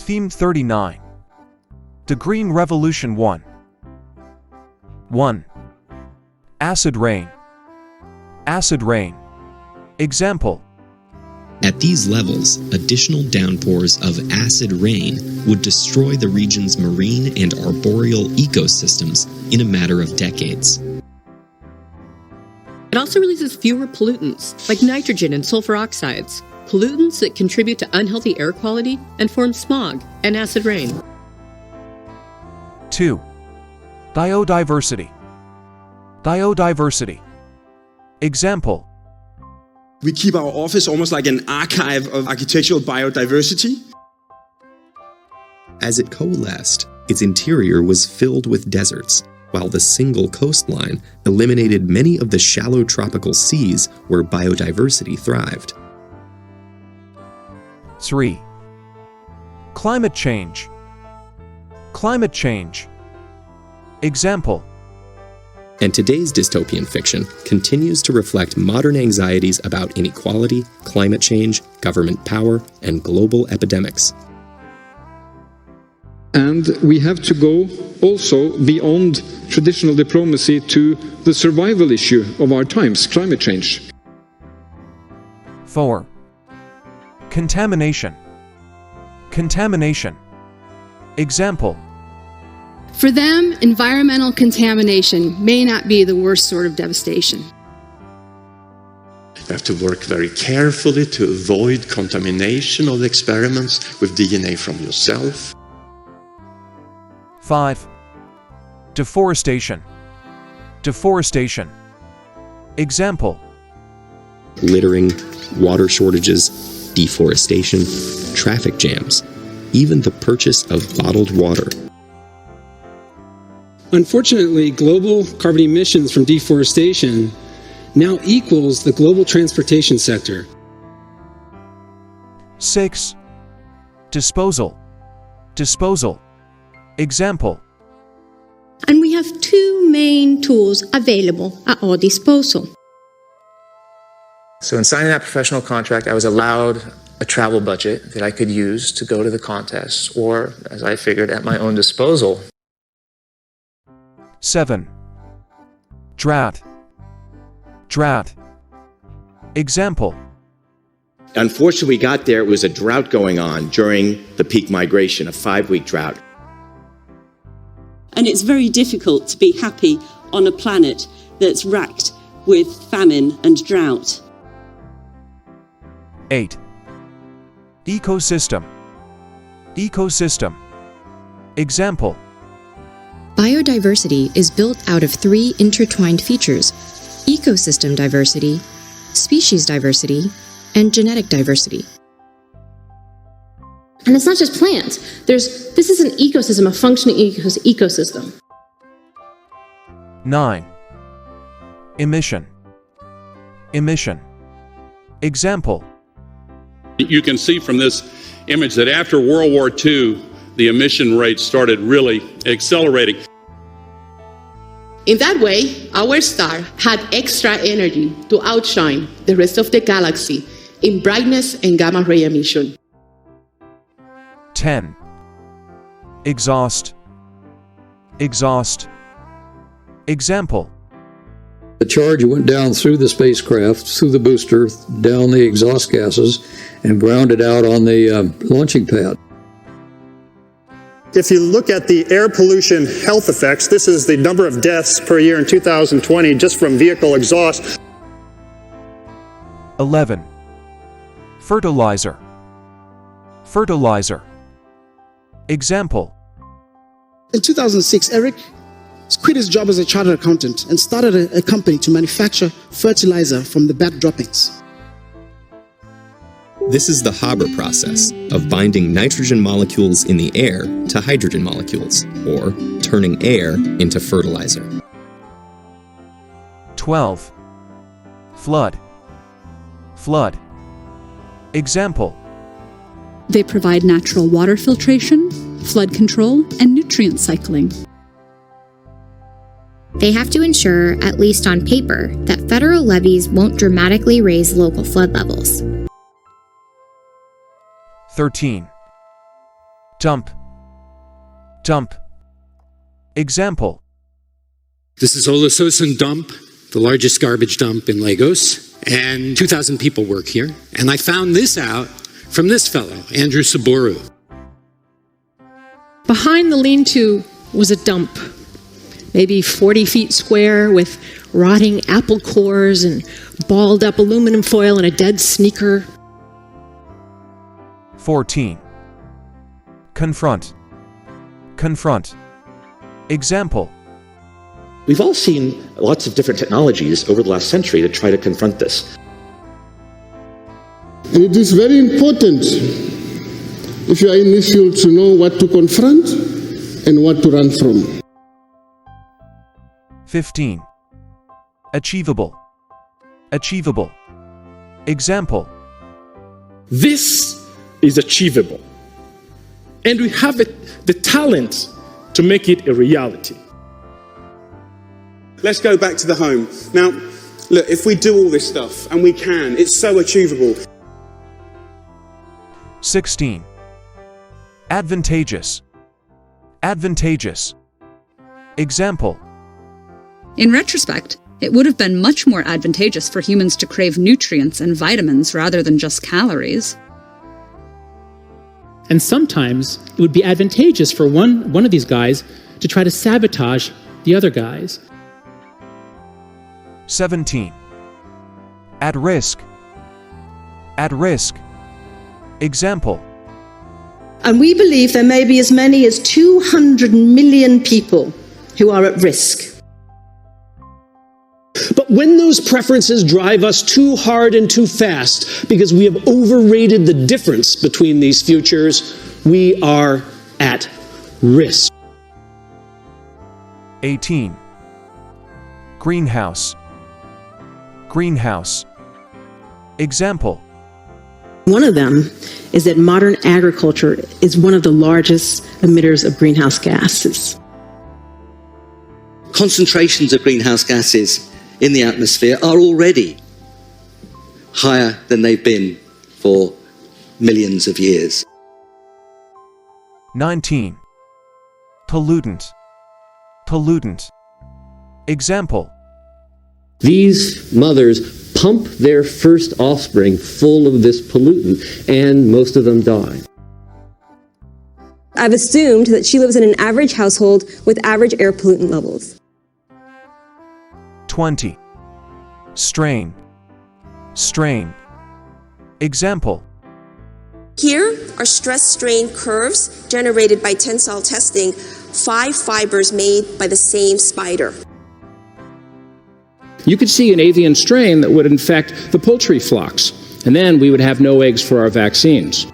Theme 39. The Green Revolution 1. 1. Acid rain. Acid rain. Example. At these levels, additional downpours of acid rain would destroy the region's marine and arboreal ecosystems in a matter of decades. It also releases fewer pollutants, like nitrogen and sulfur oxides, pollutants that contribute to unhealthy air quality and form smog and acid rain. 2. Biodiversity. Biodiversity. Example. We keep our office almost like an archive of architectural biodiversity. As it coalesced, its interior was filled with deserts, while the single coastline eliminated many of the shallow tropical seas where biodiversity thrived. 3. Climate change. Climate change. Example. And today's dystopian fiction continues to reflect modern anxieties about inequality, climate change, government power, and global epidemics. And we have to go also beyond traditional diplomacy to the survival issue of our times, climate change. 4. Contamination. Contamination. Example. For them, environmental contamination may not be the worst sort of devastation. You have to work very carefully to avoid contamination of the experiments with DNA from yourself. 5. Deforestation. Deforestation. Example. Littering, water shortages, deforestation, traffic jams, even the purchase of bottled water. Unfortunately, global carbon emissions from deforestation now equals the global transportation sector. 6. Disposal. Disposal. Example. And we have two main tools available at our disposal. So in signing that professional contract, I was allowed a travel budget that I could use to go to the contest, or, as I figured, at my own disposal. 7. Drought. Drought. Example. Unfortunately, we got there, it was a drought going on during the peak migration, a 5-week drought. And it's very difficult to be happy on a planet that's racked with famine and drought. 8. Ecosystem. Ecosystem. Example. Biodiversity is built out of 3 intertwined features: ecosystem diversity, species diversity, and genetic diversity. And it's not just plants. This is an ecosystem, a functioning ecosystem. 9. Emission. Emission. Example. You can see from this image that after World War II, the emission rates started really accelerating. In that way, our star had extra energy to outshine the rest of the galaxy in brightness and gamma ray emission. 10. Exhaust. Exhaust. Example. The charge went down through the spacecraft, through the booster, down the exhaust gases, and grounded out on the launching pad. If you look at the air pollution health effects, this is the number of deaths per year in 2020 just from vehicle exhaust. 11. Fertilizer. Fertilizer. Example. In 2006, Eric quit his job as a chartered accountant and started a company to manufacture fertilizer from the bat droppings. This is the Haber process of binding nitrogen molecules in the air to hydrogen molecules, or turning air into fertilizer. 12. Flood. Flood. Example. They provide natural water filtration, flood control, and nutrient cycling. They have to ensure, at least on paper, that federal levees won't dramatically raise local flood levels. 13. dump, dump. Example. This is Olusosun Dump, the largest garbage dump in Lagos, and 2,000 people work here. And I found this out from this fellow, Andrew Saboru. Behind the lean-to was a dump, maybe 40 feet square, with rotting apple cores and balled up aluminum foil and a dead sneaker. 14. Confront, confront. Example. We've all seen lots of different technologies over the last century to try to confront this. And it is very important, if you are in this field, to know what to confront and what to run from. 15. Achievable, achievable. Example. This is achievable, and we have the talent to make it a reality. Let's go back to the home. Now, look, if we do all this stuff, and we can, it's so achievable. 16. Advantageous, advantageous. Example. In retrospect, it would have been much more advantageous for humans to crave nutrients and vitamins rather than just calories. And sometimes it would be advantageous for one of these guys to try to sabotage the other guys. 17. At risk, at risk. Example. And we believe there may be as many as 200 million people who are at risk. But when those preferences drive us too hard and too fast because we have overrated the difference between these futures, we are at risk. 18. Greenhouse, greenhouse. Example. One of them is that modern agriculture is one of the largest emitters of greenhouse gases. Concentrations of greenhouse gases in the atmosphere are already higher than they've been for millions of years. 19. Pollutant, pollutant. Example. These mothers pump their first offspring full of this pollutant, and most of them die. I've assumed that she lives in an average household with average air pollutant levels. 20. Strain, strain. Example. Here are stress strain curves generated by tensile testing, 5 fibers made by the same spider. You could see an avian strain that would infect the poultry flocks, and then we would have no eggs for our vaccines.